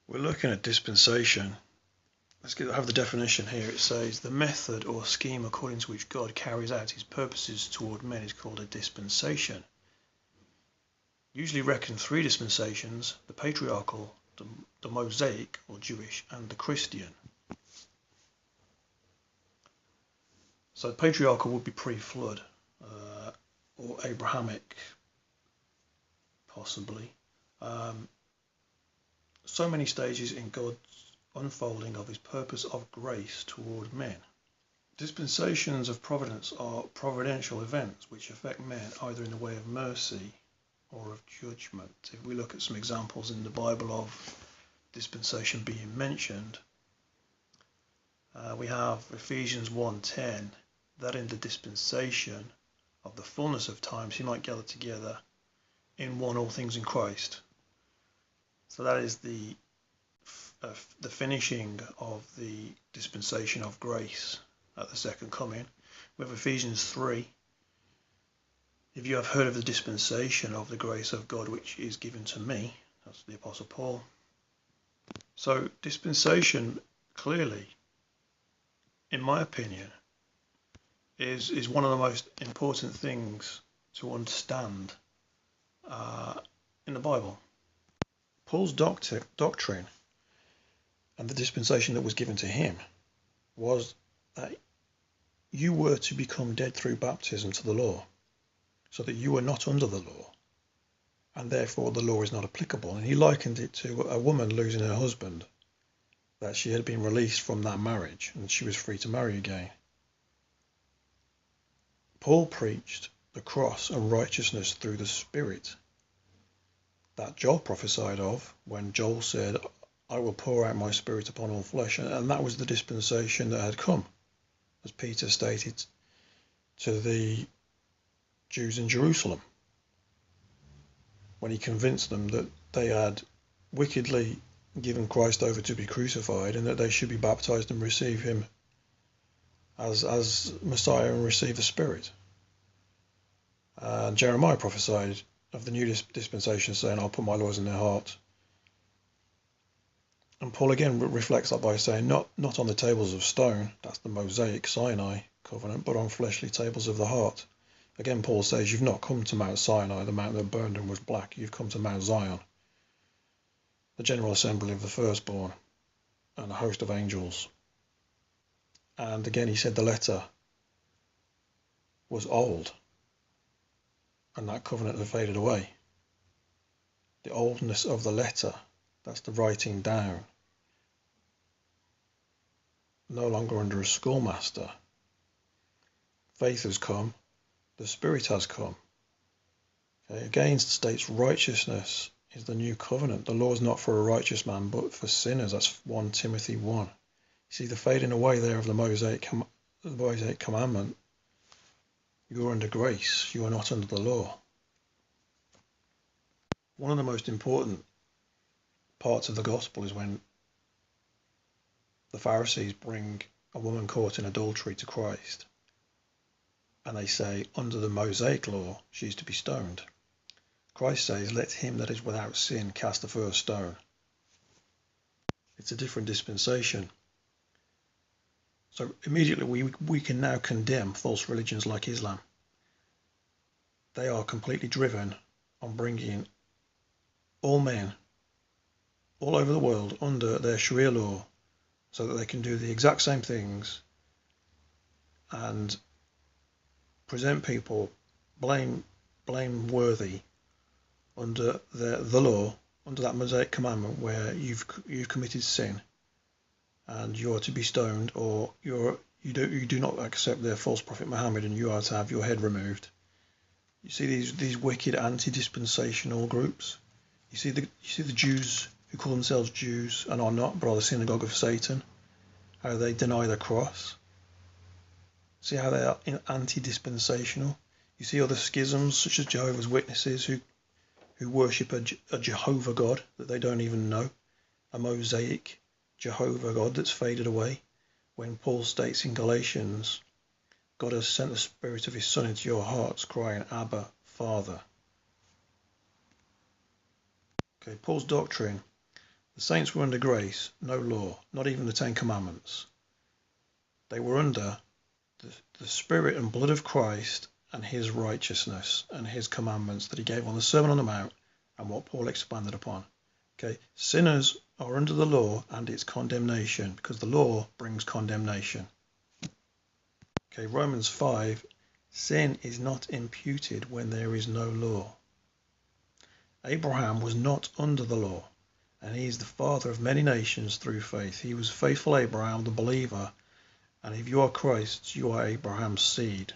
We're looking at dispensation. Have the definition here. It says the method or scheme according to which God carries out his purposes toward men is called a dispensation. Usually reckon three dispensations: the patriarchal, the Mosaic or Jewish, and the Christian. So patriarchal would be pre-flood, or Abrahamic, possibly. So many stages in God's unfolding of his purpose of grace toward men. Dispensations of providence are providential events which affect men either in the way of mercy or of judgment. If we look at some examples in the Bible of dispensation being mentioned, we have Ephesians 1:10, that in the dispensation of the fullness of times he might gather together in one all things in Christ. So that is the finishing of the dispensation of grace at the second coming. We have Ephesians 3. If you have heard of the dispensation of the grace of God which is given to me, that's the Apostle Paul. So dispensation, clearly, in my opinion, is one of the most important things to understand in the Bible. Paul's doctrine and the dispensation that was given to him was that you were to become dead through baptism to the law, so that you were not under the law, and therefore the law is not applicable. And he likened it to a woman losing her husband, that she had been released from that marriage and she was free to marry again. Paul preached the cross and righteousness through the Spirit that Joel prophesied of when Joel said, I will pour out my Spirit upon all flesh, and that was the dispensation that had come, as Peter stated to the Jews in Jerusalem, when he convinced them that they had wickedly given Christ over to be crucified and that they should be baptized and receive him as Messiah and receive the Spirit. And Jeremiah prophesied of the new dispensation, saying, I'll put my laws in their heart. And Paul again reflects that by saying, not on the tables of stone, that's the Mosaic Sinai covenant, but on fleshly tables of the heart. Again, Paul says, you've not come to Mount Sinai, the mountain that burned and was black. You've come to Mount Zion, the general assembly of the firstborn, and a host of angels. And again, he said the letter was old, and that covenant had faded away. The oldness of the letter, that's the writing down, no longer under a schoolmaster. Faith has come, the Spirit has come. Okay, again, states righteousness is the new covenant. The law is not for a righteous man, but for sinners. That's 1 Timothy 1. You see the fading away there of the Mosaic commandment. You are under grace. You are not under the law. One of the most important parts of the gospel is when the Pharisees bring a woman caught in adultery to Christ, and they say, under the Mosaic law, she is to be stoned. Christ says, let him that is without sin cast the first stone. It's a different dispensation. So immediately we can now condemn false religions like Islam. They are completely driven on bringing all men all over the world under their Sharia law, so that they can do the exact same things and present people blameworthy under the law, under that Mosaic commandment where you've committed sin and you are to be stoned, or you do not accept their false prophet Muhammad and you are to have your head removed. You see these wicked anti-dispensational groups. You see the Jews who call themselves Jews and are not, but are the synagogue of Satan, how they deny the cross. See how they are anti-dispensational. You see other schisms such as Jehovah's Witnesses who worship a Jehovah God that they don't even know, a Mosaic Jehovah God that's faded away, when Paul states in Galatians, God has sent the Spirit of his Son into your hearts, crying, Abba, Father. Okay, Paul's doctrine The saints were under grace, no law, not even the Ten Commandments. They were under the Spirit and blood of Christ and his righteousness and his commandments that he gave on the Sermon on the Mount and what Paul expanded upon. Okay, sinners are under the law and its condemnation because the law brings condemnation. Okay, Romans 5, sin is not imputed when there is no law. Abraham was not under the law, and he is the father of many nations through faith. He was faithful Abraham, the believer, and if you are Christ's, you are Abraham's seed.